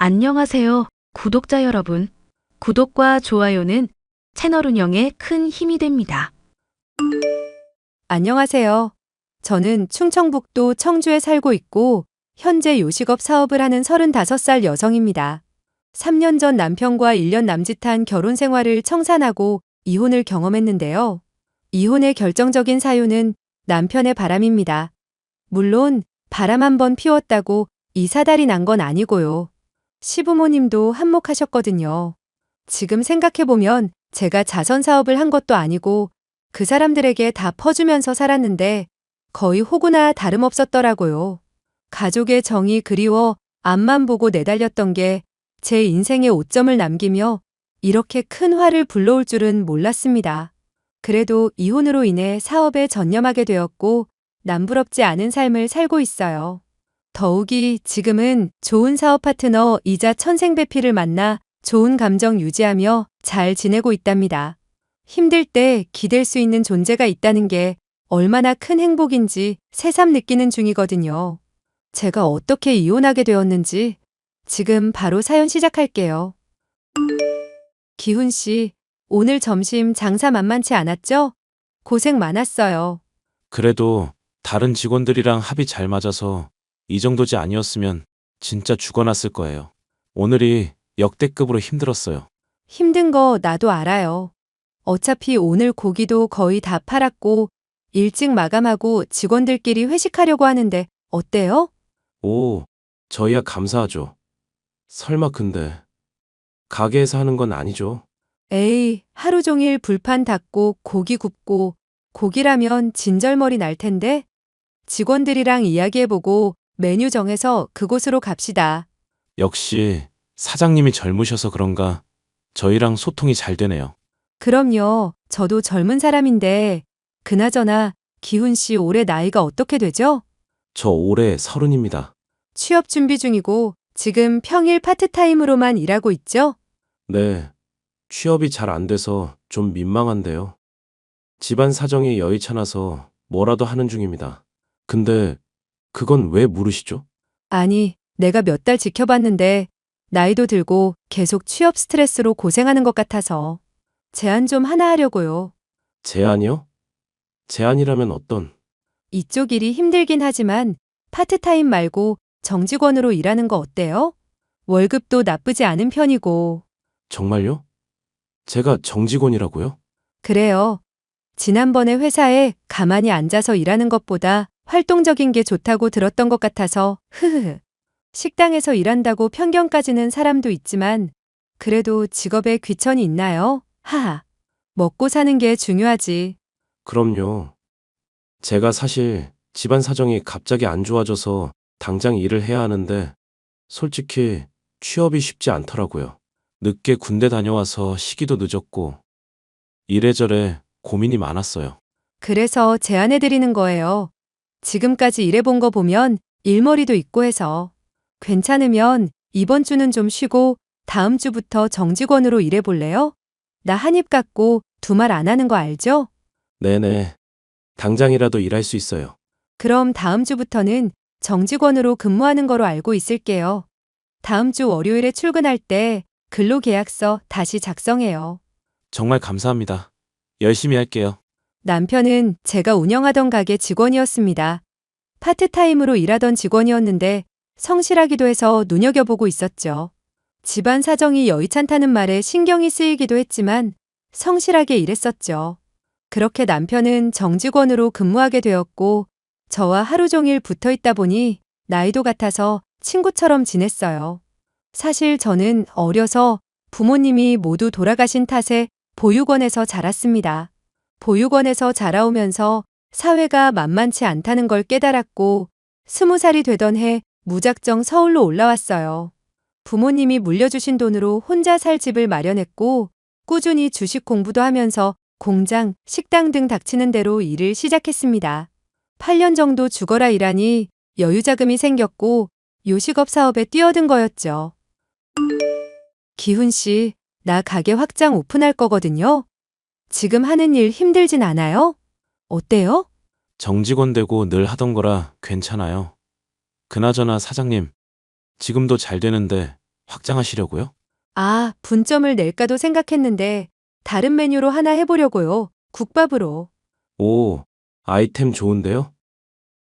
안녕하세요, 구독자 여러분. 구독과 좋아요는 채널 운영에 큰 힘이 됩니다. 안녕하세요. 저는 충청북도 청주에 살고 있고 현재 요식업 사업을 하는 35살 여성입니다. 3년 전 남편과 1년 남짓한 결혼 생활을 청산하고 이혼을 경험했는데요. 이혼의 결정적인 사유는 남편의 바람입니다. 물론 바람 한 번 피웠다고 이 사달이 난 건 아니고요. 시부모님도 한몫하셨거든요. 지금 생각해보면 제가 자선 사업을 한 것도 아니고 그 사람들에게 다 퍼주면서 살았는데 거의 호구나 다름없었더라고요. 가족의 정이 그리워 앞만 보고 내달렸던 게 제 인생에 오점을 남기며 이렇게 큰 화를 불러올 줄은 몰랐습니다. 그래도 이혼으로 인해 사업에 전념하게 되었고 남부럽지 않은 삶을 살고 있어요. 더욱이 지금은 좋은 사업 파트너이자 천생배필을 만나 좋은 감정 유지하며 잘 지내고 있답니다. 힘들 때 기댈 수 있는 존재가 있다는 게 얼마나 큰 행복인지 새삼 느끼는 중이거든요. 제가 어떻게 이혼하게 되었는지 지금 바로 사연 시작할게요. 기훈 씨, 오늘 점심 장사 만만치 않았죠? 고생 많았어요. 그래도 다른 직원들이랑 합이 잘 맞아서 이 정도지 아니었으면 진짜 죽어났을 거예요. 오늘이 역대급으로 힘들었어요. 힘든 거 나도 알아요. 어차피 오늘 고기도 거의 다 팔았고 일찍 마감하고 직원들끼리 회식하려고 하는데 어때요? 오, 저희야 감사하죠. 설마 근데 가게에서 하는 건 아니죠? 에이, 하루 종일 불판 닦고 고기 굽고 고기라면 진절머리 날 텐데 직원들이랑 이야기해보고 메뉴 정해서 그곳으로 갑시다. 역시 사장님이 젊으셔서 그런가 저희랑 소통이 잘 되네요. 그럼요. 저도 젊은 사람인데 그나저나 기훈 씨 올해 나이가 어떻게 되죠? 저 올해 30입니다. 취업 준비 중이고 지금 평일 파트타임으로만 일하고 있죠? 네, 취업이 잘 안 돼서 좀 민망한데요. 집안 사정이 여의찮아서 뭐라도 하는 중입니다. 근데 그건 왜 물으시죠? 아니, 내가 몇 달 지켜봤는데 나이도 들고 계속 취업 스트레스로 고생하는 것 같아서 제안 좀 하나 하려고요. 제안이요? 제안이라면 어떤? 이쪽 일이 힘들긴 하지만 파트타임 말고 정직원으로 일하는 거 어때요? 월급도 나쁘지 않은 편이고. 정말요? 제가 정직원이라고요? 그래요. 지난번에 회사에 가만히 앉아서 일하는 것보다 활동적인 게 좋다고 들었던 것 같아서 흐흐흐. 식당에서 일한다고 편견까지는 사람도 있지만 그래도 직업에 귀천이 있나요? 하하. 먹고 사는 게 중요하지. 그럼요. 제가 사실 집안 사정이 갑자기 안 좋아져서 당장 일을 해야 하는데 솔직히 취업이 쉽지 않더라고요. 늦게 군대 다녀와서 시기도 늦었고 이래저래 고민이 많았어요. 그래서 제안해드리는 거예요. 지금까지 일해본 거 보면 일머리도 있고 해서. 괜찮으면 이번 주는 좀 쉬고 다음 주부터 정직원으로 일해볼래요? 나 한입 갖고 두 말 안 하는 거 알죠? 네네. 당장이라도 일할 수 있어요. 그럼 다음 주부터는 정직원으로 근무하는 거로 알고 있을게요. 다음 주 월요일에 출근할 때 근로계약서 다시 작성해요. 정말 감사합니다. 열심히 할게요. 남편은 제가 운영하던 가게 직원이었습니다. 파트타임으로 일하던 직원이었는데 성실하기도 해서 눈여겨보고 있었죠. 집안 사정이 여의찮다는 말에 신경이 쓰이기도 했지만 성실하게 일했었죠. 그렇게 남편은 정직원으로 근무하게 되었고 저와 하루 종일 붙어 있다 보니 나이도 같아서 친구처럼 지냈어요. 사실 저는 어려서 부모님이 모두 돌아가신 탓에 보육원에서 자랐습니다. 보육원에서 자라오면서 사회가 만만치 않다는 걸 깨달았고 20살이 되던 해 무작정 서울로 올라왔어요. 부모님이 물려주신 돈으로 혼자 살 집을 마련했고 꾸준히 주식 공부도 하면서 공장, 식당 등 닥치는 대로 일을 시작했습니다. 8년 정도 죽어라 일하니 여유자금이 생겼고 요식업 사업에 뛰어든 거였죠. 기훈 씨, 나 가게 확장 오픈할 거거든요. 지금 하는 일 힘들진 않아요? 어때요? 정직원 되고 늘 하던 거라 괜찮아요. 그나저나 사장님, 지금도 잘 되는데 확장하시려고요? 아, 분점을 낼까도 생각했는데 다른 메뉴로 하나 해보려고요. 국밥으로. 오, 아이템 좋은데요?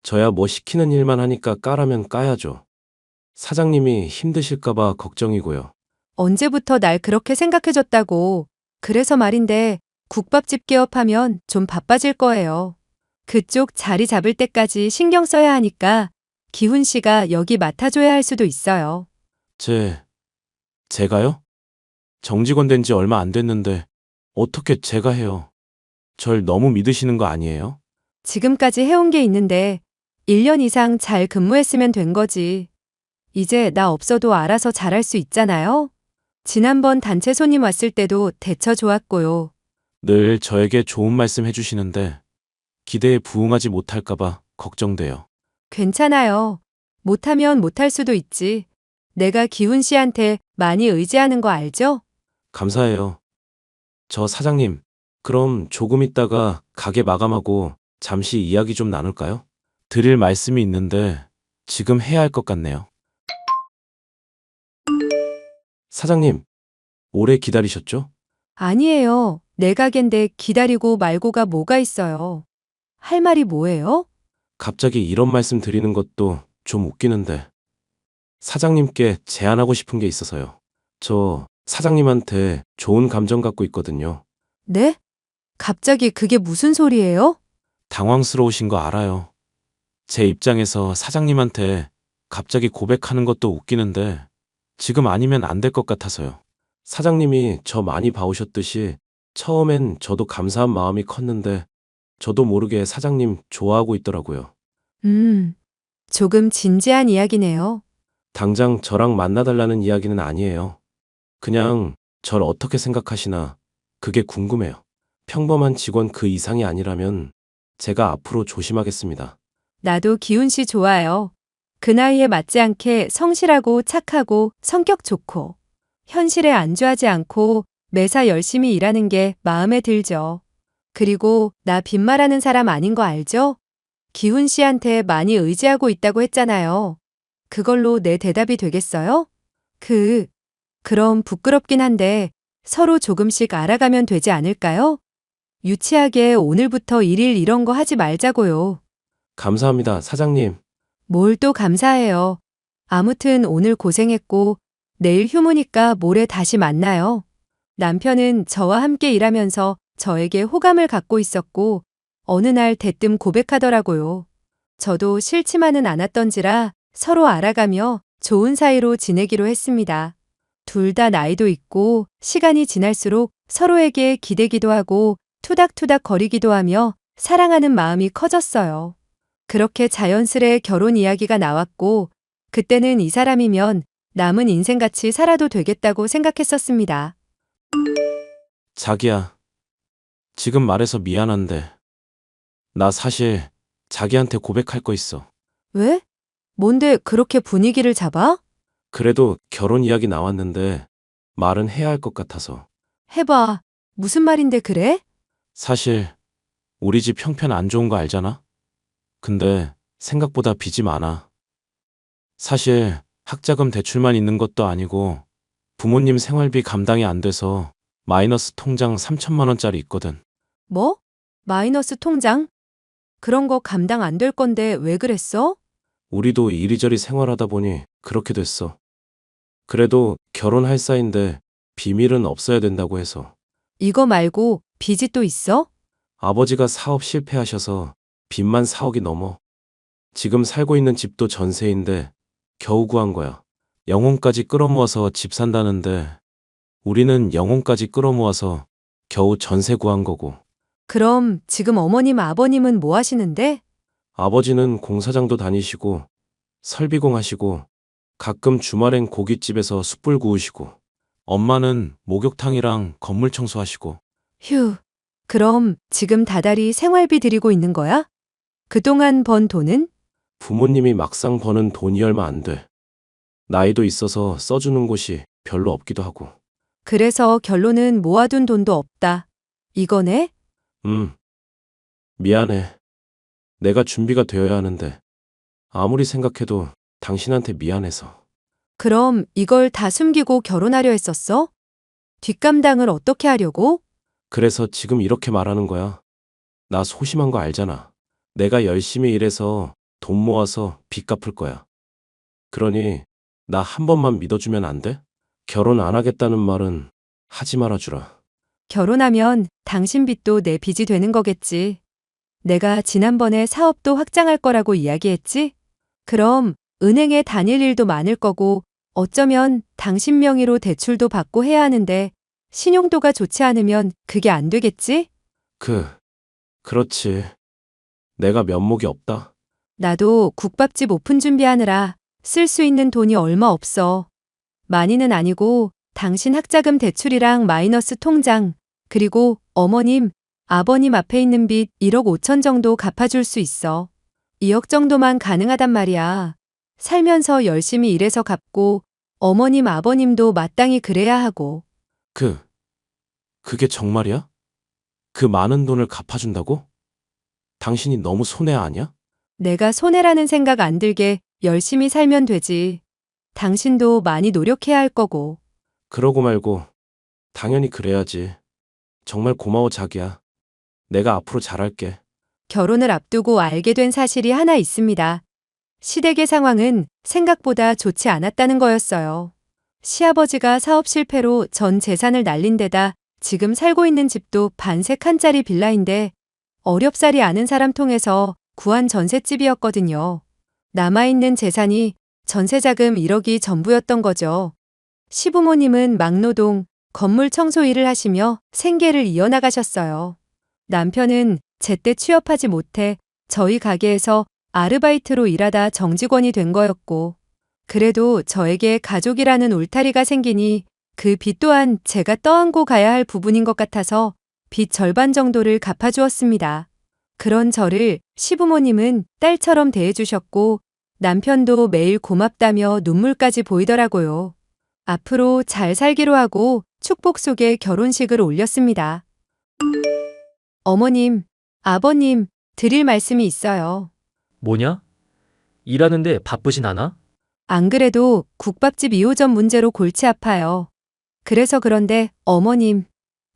저야 뭐 시키는 일만 하니까 까라면 까야죠. 사장님이 힘드실까봐 걱정이고요. 언제부터 날 그렇게 생각해줬다고. 그래서 말인데 국밥집 개업하면 좀 바빠질 거예요. 그쪽 자리 잡을 때까지 신경 써야 하니까 기훈 씨가 여기 맡아줘야 할 수도 있어요. 제가요? 정직원 된 지 얼마 안 됐는데 어떻게 제가 해요? 절 너무 믿으시는 거 아니에요? 지금까지 해온 게 있는데 1년 이상 잘 근무했으면 된 거지. 이제 나 없어도 알아서 잘할 수 있잖아요. 지난번 단체 손님 왔을 때도 대처 좋았고요. 늘 저에게 좋은 말씀 해주시는데 기대에 부응하지 못할까봐 걱정돼요. 괜찮아요. 못하면 못할 수도 있지. 내가 기훈 씨한테 많이 의지하는 거 알죠? 감사해요. 저 사장님, 그럼 조금 있다가 가게 마감하고 잠시 이야기 좀 나눌까요? 드릴 말씀이 있는데 지금 해야 할 것 같네요. 사장님, 오래 기다리셨죠? 아니에요. 내 가게인데 기다리고 말고가 뭐가 있어요. 할 말이 뭐예요? 갑자기 이런 말씀 드리는 것도 좀 웃기는데 사장님께 제안하고 싶은 게 있어서요. 저 사장님한테 좋은 감정 갖고 있거든요. 네? 갑자기 그게 무슨 소리예요? 당황스러우신 거 알아요. 제 입장에서 사장님한테 갑자기 고백하는 것도 웃기는데 지금 아니면 안 될 것 같아서요. 사장님이 저 많이 봐오셨듯이 처음엔 저도 감사한 마음이 컸는데 저도 모르게 사장님 좋아하고 있더라고요. 조금 진지한 이야기네요. 당장 저랑 만나달라는 이야기는 아니에요. 그냥 절 어떻게 생각하시나 그게 궁금해요. 평범한 직원 그 이상이 아니라면 제가 앞으로 조심하겠습니다. 나도 기훈 씨 좋아요. 그 나이에 맞지 않게 성실하고 착하고 성격 좋고 현실에 안주하지 않고 매사 열심히 일하는 게 마음에 들죠. 그리고 나 빈말하는 사람 아닌 거 알죠? 기훈 씨한테 많이 의지하고 있다고 했잖아요. 그걸로 내 대답이 되겠어요? 그럼 부끄럽긴 한데 서로 조금씩 알아가면 되지 않을까요? 유치하게 오늘부터 일일 이런 거 하지 말자고요. 감사합니다, 사장님. 뭘 또 감사해요. 아무튼 오늘 고생했고 내일 휴무니까 모레 다시 만나요. 남편은 저와 함께 일하면서 저에게 호감을 갖고 있었고 어느 날 대뜸 고백하더라고요. 저도 싫지만은 않았던지라 서로 알아가며 좋은 사이로 지내기로 했습니다. 둘 다 나이도 있고 시간이 지날수록 서로에게 기대기도 하고 투닥투닥 거리기도 하며 사랑하는 마음이 커졌어요. 그렇게 자연스레 결혼 이야기가 나왔고 그때는 이 사람이면 남은 인생같이 살아도 되겠다고 생각했었습니다. 자기야, 지금 말해서 미안한데 나 사실 자기한테 고백할 거 있어. 왜? 뭔데 그렇게 분위기를 잡아? 그래도 결혼 이야기 나왔는데 말은 해야 할 것 같아서. 해봐. 무슨 말인데 그래? 사실 우리 집 형편 안 좋은 거 알잖아? 근데 생각보다 빚이 많아. 사실 학자금 대출만 있는 것도 아니고 부모님 생활비 감당이 안 돼서 마이너스 통장 3천만 원짜리 있거든. 뭐? 마이너스 통장? 그런 거 감당 안 될 건데 왜 그랬어? 우리도 이리저리 생활하다 보니 그렇게 됐어. 그래도 결혼할 사이인데 비밀은 없어야 된다고 해서. 이거 말고 빚이 또 있어? 아버지가 사업 실패하셔서 빚만 4억이 넘어. 지금 살고 있는 집도 전세인데 겨우 구한 거야. 영혼까지 끌어모아서 집 산다는데 우리는 영혼까지 끌어모아서 겨우 전세 구한 거고. 그럼 지금 어머님 아버님은 뭐 하시는데? 아버지는 공사장도 다니시고 설비공 하시고 가끔 주말엔 고깃집에서 숯불 구우시고 엄마는 목욕탕이랑 건물 청소하시고. 휴. 그럼 지금 다달이 생활비 드리고 있는 거야? 그동안 번 돈은? 부모님이 막상 버는 돈이 얼마 안 돼. 나이도 있어서 써주는 곳이 별로 없기도 하고. 그래서 결론은 모아둔 돈도 없다. 이거네? 미안해. 내가 준비가 되어야 하는데 아무리 생각해도 당신한테 미안해서. 그럼 이걸 다 숨기고 결혼하려 했었어? 뒷감당을 어떻게 하려고? 그래서 지금 이렇게 말하는 거야. 나 소심한 거 알잖아. 내가 열심히 일해서 돈 모아서 빚 갚을 거야. 그러니 나 한 번만 믿어주면 안 돼? 결혼 안 하겠다는 말은 하지 말아주라. 결혼하면 당신 빚도 내 빚이 되는 거겠지. 내가 지난번에 사업도 확장할 거라고 이야기했지? 그럼 은행에 다닐 일도 많을 거고 어쩌면 당신 명의로 대출도 받고 해야 하는데 신용도가 좋지 않으면 그게 안 되겠지? 그렇지. 내가 면목이 없다. 나도 국밥집 오픈 준비하느라 쓸 수 있는 돈이 얼마 없어. 많이는 아니고 당신 학자금 대출이랑 마이너스 통장, 그리고 어머님, 아버님 앞에 있는 빚 1억 5천 정도 갚아줄 수 있어. 2억 정도만 가능하단 말이야. 살면서 열심히 일해서 갚고 어머님, 아버님도 마땅히 그래야 하고. 그게 정말이야? 그 많은 돈을 갚아준다고? 당신이 너무 손해 아니야? 내가 손해라는 생각 안 들게 열심히 살면 되지. 당신도 많이 노력해야 할 거고. 그러고 말고 당연히 그래야지. 정말 고마워 자기야. 내가 앞으로 잘할게. 결혼을 앞두고 알게 된 사실이 하나 있습니다. 시댁의 상황은 생각보다 좋지 않았다는 거였어요. 시아버지가 사업 실패로 전 재산을 날린 데다 지금 살고 있는 집도 반세 칸짜리 빌라인데 어렵사리 아는 사람 통해서 구한 전셋집이었거든요. 남아있는 재산이 전세자금 1억이 전부였던 거죠. 시부모님은 막노동, 건물 청소 일을 하시며 생계를 이어나가셨어요. 남편은 제때 취업하지 못해 저희 가게에서 아르바이트로 일하다 정직원이 된 거였고, 그래도 저에게 가족이라는 울타리가 생기니 그 빚 또한 제가 떠안고 가야 할 부분인 것 같아서 빚 절반 정도를 갚아주었습니다. 그런 저를 시부모님은 딸처럼 대해주셨고 남편도 매일 고맙다며 눈물까지 보이더라고요. 앞으로 잘 살기로 하고 축복 속에 결혼식을 올렸습니다. 어머님, 아버님, 드릴 말씀이 있어요. 뭐냐? 일하는데 바쁘진 않아? 안 그래도 국밥집 2호점 문제로 골치 아파요. 그래서 그런데 어머님,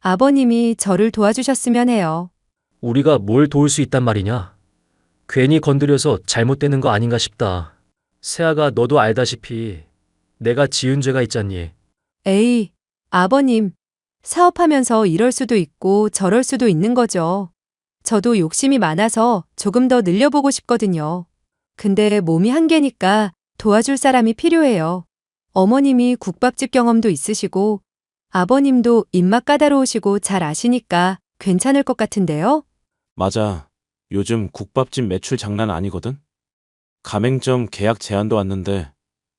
아버님이 저를 도와주셨으면 해요. 우리가 뭘 도울 수 있단 말이냐? 괜히 건드려서 잘못되는 거 아닌가 싶다. 세아가 너도 알다시피 내가 지은 죄가 있잖니. 에이, 아버님, 사업하면서 이럴 수도 있고 저럴 수도 있는 거죠. 저도 욕심이 많아서 조금 더 늘려보고 싶거든요. 근데 몸이 한계니까 도와줄 사람이 필요해요. 어머님이 국밥집 경험도 있으시고 아버님도 입맛 까다로우시고 잘 아시니까 괜찮을 것 같은데요? 맞아. 요즘 국밥집 매출 장난 아니거든? 가맹점 계약 제안도 왔는데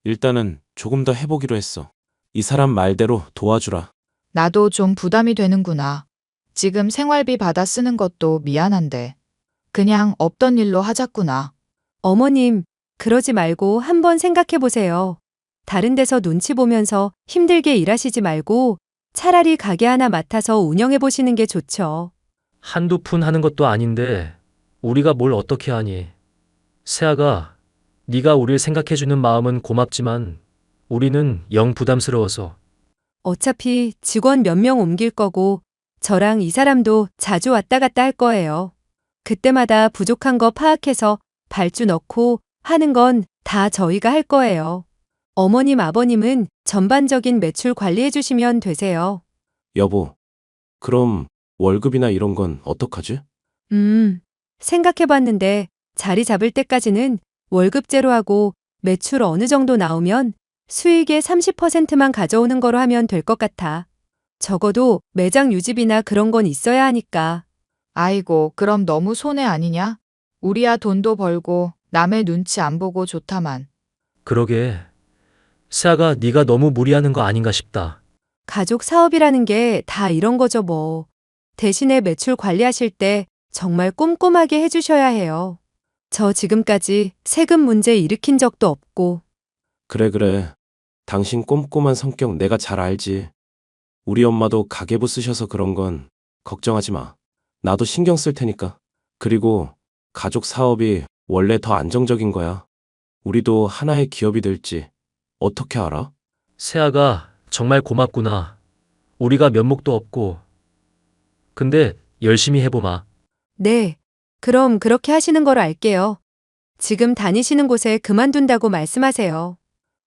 일단은 조금 더 해보기로 했어. 이 사람 말대로 도와주라. 나도 좀 부담이 되는구나. 지금 생활비 받아 쓰는 것도 미안한데. 그냥 없던 일로 하자꾸나. 어머님, 그러지 말고 한번 생각해 보세요. 다른 데서 눈치 보면서 힘들게 일하시지 말고 차라리 가게 하나 맡아서 운영해 보시는 게 좋죠. 한두 푼 하는 것도 아닌데 우리가 뭘 어떻게 하니. 세아가 네가 우릴 생각해주는 마음은 고맙지만 우리는 영 부담스러워서. 어차피 직원 몇 명 옮길 거고 저랑 이 사람도 자주 왔다 갔다 할 거예요. 그때마다 부족한 거 파악해서 발주 넣고 하는 건 다 저희가 할 거예요. 어머님, 아버님은 전반적인 매출 관리해 주시면 되세요. 여보, 그럼 월급이나 이런 건 어떡하지? 생각해 봤는데 자리 잡을 때까지는 월급제로 하고 매출 어느 정도 나오면 수익의 30%만 가져오는 거로 하면 될 것 같아. 적어도 매장 유지비나 그런 건 있어야 하니까. 아이고, 그럼 너무 손해 아니냐? 우리야 돈도 벌고 남의 눈치 안 보고 좋다만. 그러게. 세아가 네가 너무 무리하는 거 아닌가 싶다. 가족 사업이라는 게 다 이런 거죠 뭐. 대신에 매출 관리하실 때 정말 꼼꼼하게 해주셔야 해요. 저 지금까지 세금 문제 일으킨 적도 없고. 그래. 당신 꼼꼼한 성격 내가 잘 알지. 우리 엄마도 가계부 쓰셔서 그런 건 걱정하지 마. 나도 신경 쓸 테니까. 그리고 가족 사업이 원래 더 안정적인 거야. 우리도 하나의 기업이 될지 어떻게 알아? 세아가 정말 고맙구나. 우리가 면목도 없고. 근데 열심히 해보마. 네. 그럼 그렇게 하시는 거로 알게요. 지금 다니시는 곳에 그만둔다고 말씀하세요.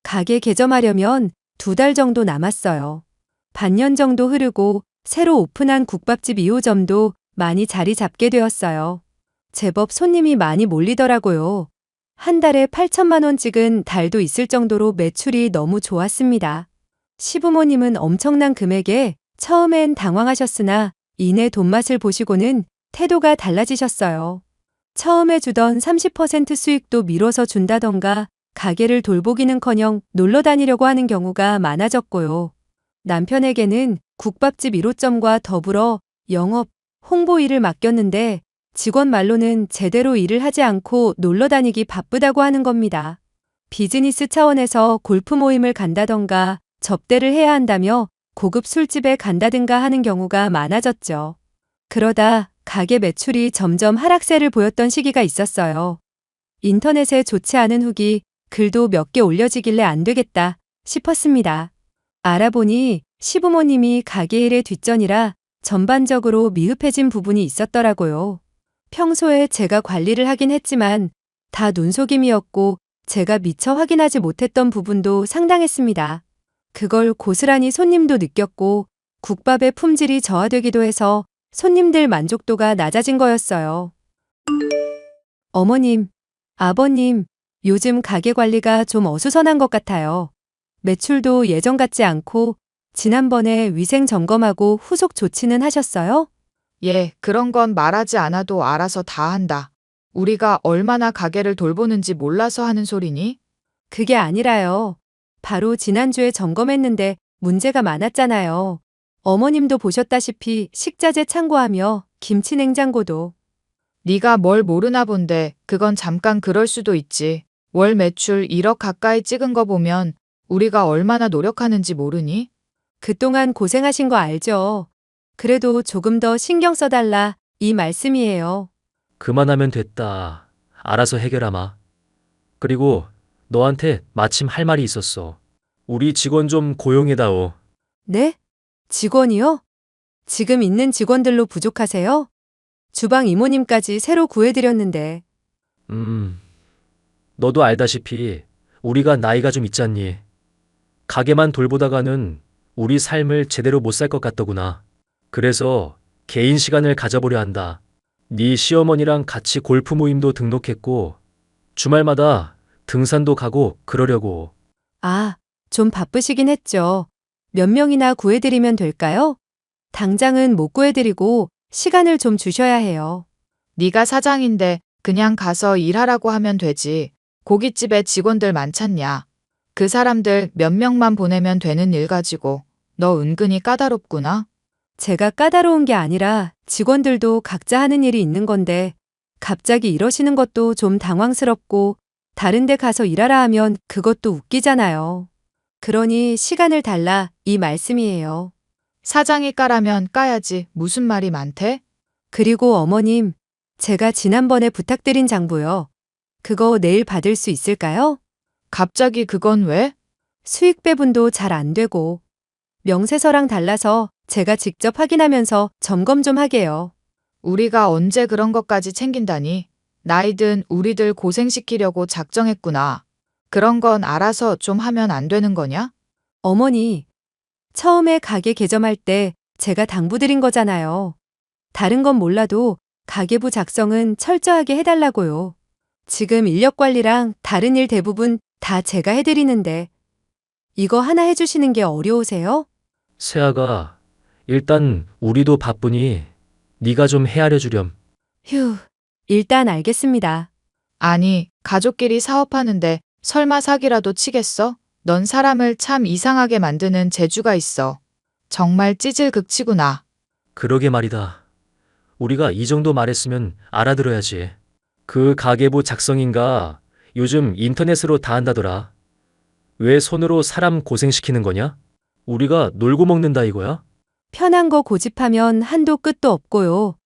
가게 개점하려면 2달 정도 남았어요. 반년 정도 흐르고 새로 오픈한 국밥집 2호점도 많이 자리 잡게 되었어요. 제법 손님이 많이 몰리더라고요. 한 달에 8천만 원 찍은 달도 있을 정도로 매출이 너무 좋았습니다. 시부모님은 엄청난 금액에 처음엔 당황하셨으나 이내 돈맛을 보시고는 태도가 달라지셨어요. 처음에 주던 30% 수익도 미뤄서 준다던가 가게를 돌보기는커녕 놀러 다니려고 하는 경우가 많아졌고요. 남편에게는 국밥집 1호점과 더불어 영업, 홍보 일을 맡겼는데 직원 말로는 제대로 일을 하지 않고 놀러 다니기 바쁘다고 하는 겁니다. 비즈니스 차원에서 골프 모임을 간다던가 접대를 해야 한다며 고급 술집에 간다든가 하는 경우가 많아졌죠. 그러다 가게 매출이 점점 하락세를 보였던 시기가 있었어요. 인터넷에 좋지 않은 후기, 글도 몇 개 올려지길래 안 되겠다 싶었습니다. 알아보니 시부모님이 가게 일의 뒷전이라 전반적으로 미흡해진 부분이 있었더라고요. 평소에 제가 관리를 하긴 했지만 다 눈속임이었고 제가 미처 확인하지 못했던 부분도 상당했습니다. 그걸 고스란히 손님도 느꼈고 국밥의 품질이 저하되기도 해서 손님들 만족도가 낮아진 거였어요. 어머님, 아버님, 요즘 가게 관리가 좀 어수선한 것 같아요. 매출도 예전 같지 않고 지난번에 위생 점검하고 후속 조치는 하셨어요? 예, 그런 건 말하지 않아도 알아서 다 한다. 우리가 얼마나 가게를 돌보는지 몰라서 하는 소리니? 그게 아니라요. 바로 지난주에 점검했는데 문제가 많았잖아요. 어머님도 보셨다시피 식자재 창고하며 김치 냉장고도. 네가 뭘 모르나 본데 그건 잠깐 그럴 수도 있지. 월 매출 1억 가까이 찍은 거 보면 우리가 얼마나 노력하는지 모르니? 그동안 고생하신 거 알죠? 그래도 조금 더 신경 써달라 이 말씀이에요. 그만하면 됐다. 알아서 해결하마. 그리고 너한테 마침 할 말이 있었어. 우리 직원 좀 고용해다오. 네? 직원이요? 지금 있는 직원들로 부족하세요? 주방 이모님까지 새로 구해드렸는데. 너도 알다시피 우리가 나이가 좀 있잖니. 가게만 돌보다가는 우리 삶을 제대로 못 살 것 같더구나. 그래서 개인 시간을 가져보려 한다. 네 시어머니랑 같이 골프 모임도 등록했고 주말마다 등산도 가고 그러려고. 아, 좀 바쁘시긴 했죠. 몇 명이나 구해드리면 될까요? 당장은 못 구해드리고 시간을 좀 주셔야 해요. 네가 사장인데 그냥 가서 일하라고 하면 되지. 고깃집에 직원들 많잖냐. 그 사람들 몇 명만 보내면 되는 일 가지고 너 은근히 까다롭구나. 제가 까다로운 게 아니라 직원들도 각자 하는 일이 있는 건데 갑자기 이러시는 것도 좀 당황스럽고 다른 데 가서 일하라 하면 그것도 웃기잖아요. 그러니 시간을 달라 이 말씀이에요. 사장이 까라면 까야지. 무슨 말이 많대? 그리고 어머님, 제가 지난번에 부탁드린 장부요. 그거 내일 받을 수 있을까요? 갑자기 그건 왜? 수익 배분도 잘 안 되고 명세서랑 달라서 제가 직접 확인하면서 점검 좀 하게요. 우리가 언제 그런 것까지 챙긴다니. 나이든 우리들 고생시키려고 작정했구나. 그런 건 알아서 좀 하면 안 되는 거냐? 어머니, 처음에 가게 개점할 때 제가 당부드린 거잖아요. 다른 건 몰라도 가계부 작성은 철저하게 해달라고요. 지금 인력 관리랑 다른 일 대부분 다 제가 해드리는데 이거 하나 해주시는 게 어려우세요? 세아가 일단 우리도 바쁘니 네가 좀 헤아려 주렴. 휴, 일단 알겠습니다. 아니, 가족끼리 사업하는데 설마 사기라도 치겠어? 넌 사람을 참 이상하게 만드는 재주가 있어. 정말 찌질극치구나. 그러게 말이다. 우리가 이 정도 말했으면 알아들어야지. 그 가계부 작성인가 요즘 인터넷으로 다 한다더라. 왜 손으로 사람 고생시키는 거냐? 우리가 놀고 먹는다 이거야? 편한 거 고집하면 한도 끝도 없고요.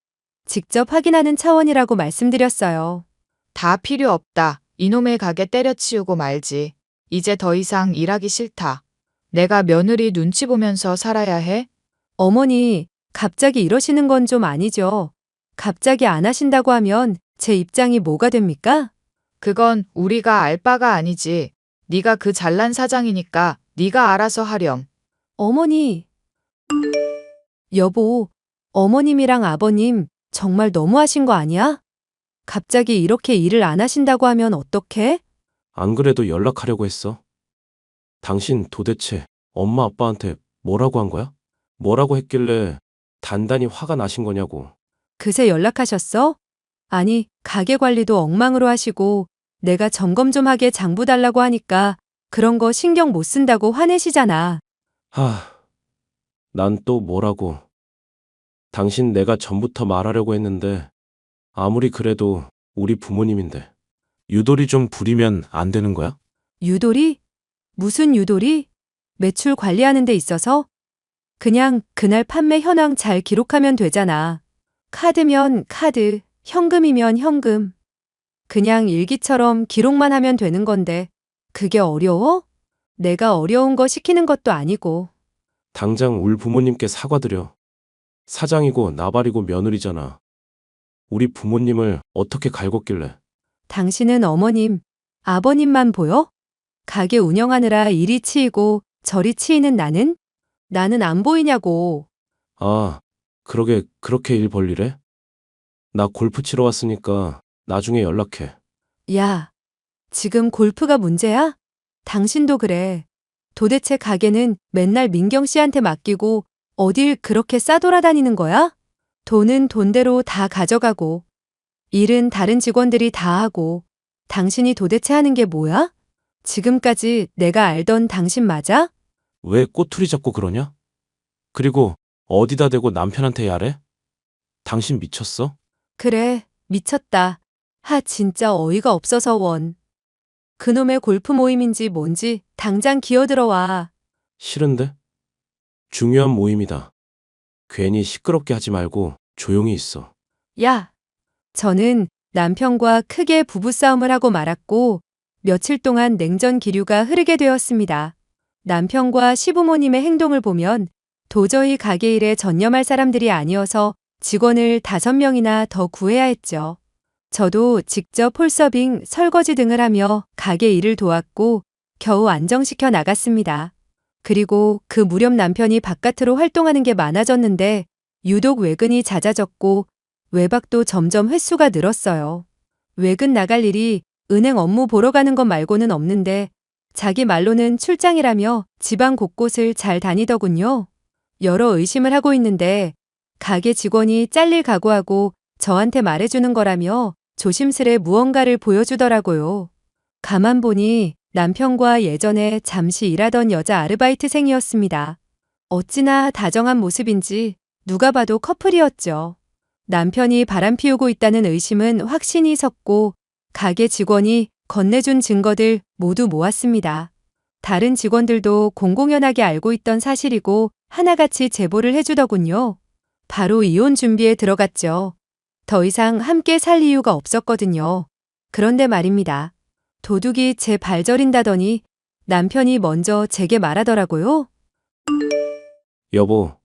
직접 확인하는 차원이라고 말씀드렸어요. 다 필요 없다. 이놈의 가게 때려치우고 말지. 이제 더 이상 일하기 싫다. 내가 며느리 눈치 보면서 살아야 해? 어머니, 갑자기 이러시는 건 좀 아니죠. 갑자기 안 하신다고 하면 제 입장이 뭐가 됩니까? 그건 우리가 알 바가 아니지. 네가 그 잘난 사장이니까 네가 알아서 하렴. 어머니. 여보, 어머님이랑 아버님 정말 너무하신 거 아니야? 갑자기 이렇게 일을 안 하신다고 하면 어떡해? 안 그래도 연락하려고 했어. 당신 도대체 엄마 아빠한테 뭐라고 한 거야? 뭐라고 했길래 단단히 화가 나신 거냐고. 그새 연락하셨어? 아니, 가게 관리도 엉망으로 하시고 내가 점검 좀 하게 장부 달라고 하니까 그런 거 신경 못 쓴다고 화내시잖아. 난 또 뭐라고. 당신 내가 전부터 말하려고 했는데 아무리 그래도 우리 부모님인데. 유도리 좀 부리면 안 되는 거야? 유도리? 무슨 유도리? 매출 관리하는 데 있어서? 그냥 그날 판매 현황 잘 기록하면 되잖아. 카드면 카드, 현금이면 현금. 그냥 일기처럼 기록만 하면 되는 건데 그게 어려워? 내가 어려운 거 시키는 것도 아니고. 당장 울 부모님께 사과드려. 사장이고 나발이고 며느리잖아. 우리 부모님을 어떻게 갈궜길래. 당신은 어머님, 아버님만 보여? 가게 운영하느라 이리 치이고 저리 치이는 나는? 나는 안 보이냐고. 아, 그러게 그렇게 일 벌리래? 나 골프 치러 왔으니까 나중에 연락해. 야, 지금 골프가 문제야? 당신도 그래. 도대체 가게는 맨날 민경 씨한테 맡기고 어딜 그렇게 싸돌아다니는 거야? 돈은 돈대로 다 가져가고, 일은 다른 직원들이 다 하고, 당신이 도대체 하는 게 뭐야? 지금까지 내가 알던 당신 맞아? 왜 꼬투리 잡고 그러냐? 그리고 어디다 대고 남편한테 야래? 당신 미쳤어? 그래, 미쳤다. 진짜 어이가 없어서 원. 그놈의 골프 모임인지 뭔지 당장 기어들어와. 싫은데? 중요한 모임이다. 괜히 시끄럽게 하지 말고 조용히 있어. 야! 저는 남편과 크게 부부싸움을 하고 말았고, 며칠 동안 냉전 기류가 흐르게 되었습니다. 남편과 시부모님의 행동을 보면 도저히 가게 일에 전념할 사람들이 아니어서 직원을 5명이나 더 구해야 했죠. 저도 직접 홀서빙, 설거지 등을 하며 가게 일을 도왔고 겨우 안정시켜 나갔습니다. 그리고 그 무렵 남편이 바깥으로 활동하는 게 많아졌는데 유독 외근이 잦아졌고 외박도 점점 횟수가 늘었어요. 외근 나갈 일이 은행 업무 보러 가는 것 말고는 없는데 자기 말로는 출장이라며 지방 곳곳을 잘 다니더군요. 여러 의심을 하고 있는데 가게 직원이 잘릴 각오하고 저한테 말해주는 거라며 조심스레 무언가를 보여주더라고요. 가만 보니 남편과 예전에 잠시 일하던 여자 아르바이트생이었습니다. 어찌나 다정한 모습인지 누가 봐도 커플이었죠. 남편이 바람 피우고 있다는 의심은 확신이 섰고 가게 직원이 건네준 증거들 모두 모았습니다. 다른 직원들도 공공연하게 알고 있던 사실이고 하나같이 제보를 해주더군요. 바로 이혼 준비에 들어갔죠. 더 이상 함께 살 이유가 없었거든요. 그런데 말입니다. 도둑이 제 발 저린다더니 남편이 먼저 제게 말하더라고요. 여보,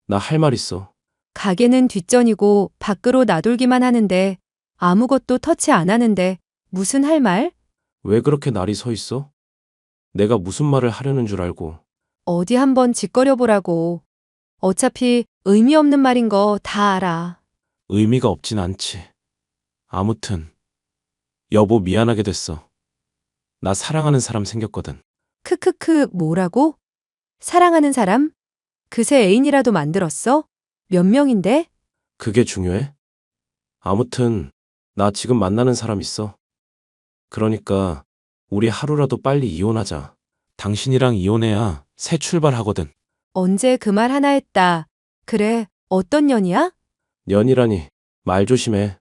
나 할 말 있어. 가게는 뒷전이고 밖으로 나돌기만 하는데 아무것도 터치 안 하는데 무슨 할 말? 왜 그렇게 날이 서 있어? 내가 무슨 말을 하려는 줄 알고. 어디 한번 짓거려 보라고. 어차피 의미 없는 말인 거 다 알아. 의미가 없진 않지. 아무튼 여보 미안하게 됐어. 나 사랑하는 사람 생겼거든. 크크크 뭐라고? 사랑하는 사람? 그새 애인이라도 만들었어? 몇 명인데? 그게 중요해? 아무튼 나 지금 만나는 사람 있어. 그러니까 우리 하루라도 빨리 이혼하자. 당신이랑 이혼해야 새 출발하거든. 언제 그 말 하나 했다. 그래, 어떤 년이야? 년이라니 말 조심해.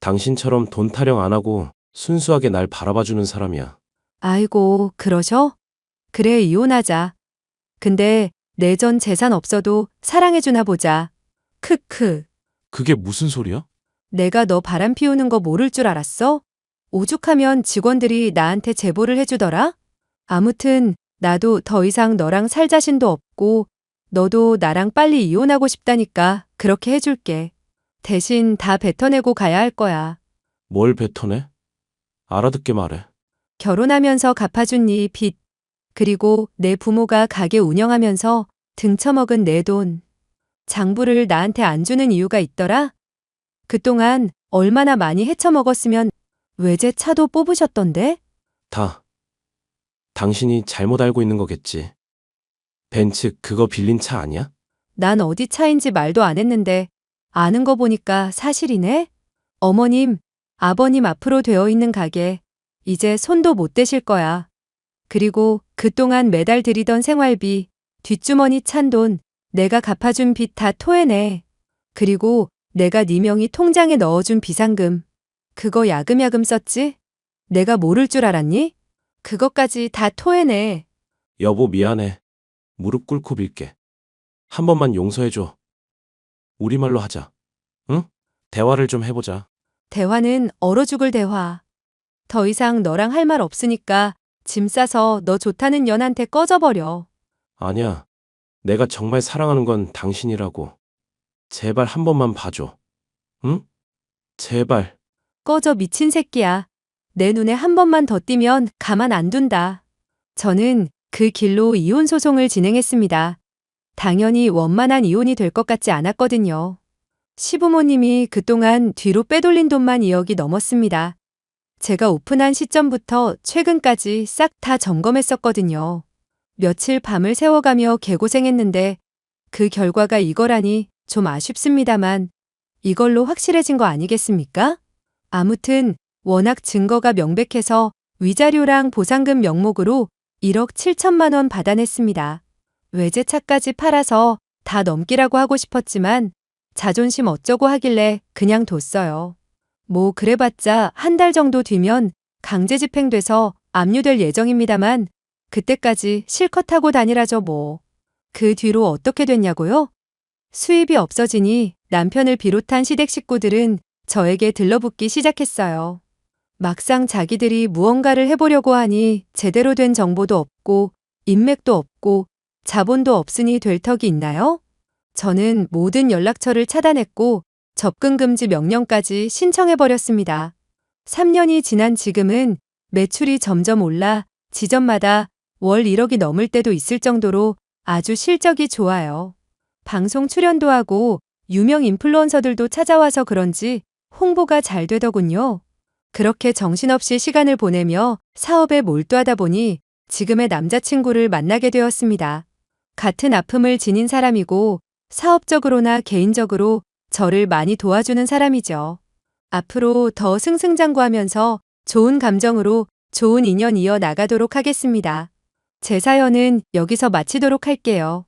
당신처럼 돈 타령 안 하고 순수하게 날 바라봐주는 사람이야. 아이고, 그러셔? 그래, 이혼하자. 근데 내 전 재산 없어도 사랑해주나 보자. 크크. 그게 무슨 소리야? 내가 너 바람 피우는 거 모를 줄 알았어? 오죽하면 직원들이 나한테 제보를 해주더라? 아무튼 나도 더 이상 너랑 살 자신도 없고 너도 나랑 빨리 이혼하고 싶다니까 그렇게 해줄게. 대신 다 뱉어내고 가야 할 거야. 뭘 뱉어내? 알아듣게 말해. 결혼하면서 갚아준 네 빚, 그리고 내 부모가 가게 운영하면서 등쳐먹은 내 돈. 장부를 나한테 안 주는 이유가 있더라? 그동안 얼마나 많이 헤쳐먹었으면 외제차도 뽑으셨던데? 다 당신이 잘못 알고 있는 거겠지. 벤츠 그거 빌린 차 아니야? 난 어디 차인지 말도 안 했는데 아는 거 보니까 사실이네? 어머님, 아버님 앞으로 되어 있는 가게 이제 손도 못 대실 거야. 그리고 그동안 매달 들이던 생활비, 뒷주머니 찬 돈, 내가 갚아준 빚 다 토해내. 그리고 내가 네 명의 통장에 넣어준 비상금. 그거 야금야금 썼지? 내가 모를 줄 알았니? 그것까지 다 토해내. 여보 미안해. 무릎 꿇고 빌게. 한 번만 용서해줘. 우리말로 하자. 응? 대화를 좀 해보자. 대화는 얼어 죽을 대화. 더 이상 너랑 할 말 없으니까 짐 싸서 너 좋다는 년한테 꺼져버려. 아니야. 내가 정말 사랑하는 건 당신이라고. 제발 한 번만 봐줘. 응? 제발. 꺼져 미친 새끼야. 내 눈에 한 번만 더 띄면 가만 안 둔다. 저는 그 길로 이혼 소송을 진행했습니다. 당연히 원만한 이혼이 될 것 같지 않았거든요. 시부모님이 그동안 뒤로 빼돌린 돈만 2억이 넘었습니다. 제가 오픈한 시점부터 최근까지 싹 다 점검했었거든요. 며칠 밤을 새워가며 개고생했는데 그 결과가 이거라니 좀 아쉽습니다만 이걸로 확실해진 거 아니겠습니까? 아무튼 워낙 증거가 명백해서 위자료랑 보상금 명목으로 1억 7천만 원 받아냈습니다. 외제차까지 팔아서 다 넘기라고 하고 싶었지만 자존심 어쩌고 하길래 그냥 뒀어요. 뭐 그래봤자 한 달 정도 뒤면 강제 집행돼서 압류될 예정입니다만 그때까지 실컷 하고 다니라죠 뭐. 그 뒤로 어떻게 됐냐고요? 수입이 없어지니 남편을 비롯한 시댁 식구들은 저에게 들러붙기 시작했어요. 막상 자기들이 무언가를 해보려고 하니 제대로 된 정보도 없고 인맥도 없고 자본도 없으니 될 턱이 있나요? 저는 모든 연락처를 차단했고 접근 금지 명령까지 신청해버렸습니다. 3년이 지난 지금은 매출이 점점 올라 지점마다 월 1억이 넘을 때도 있을 정도로 아주 실적이 좋아요. 방송 출연도 하고 유명 인플루언서들도 찾아와서 그런지 홍보가 잘 되더군요. 그렇게 정신없이 시간을 보내며 사업에 몰두하다 보니 지금의 남자친구를 만나게 되었습니다. 같은 아픔을 지닌 사람이고 사업적으로나 개인적으로 저를 많이 도와주는 사람이죠. 앞으로 더 승승장구하면서 좋은 감정으로 좋은 인연 이어 나가도록 하겠습니다. 제 사연은 여기서 마치도록 할게요.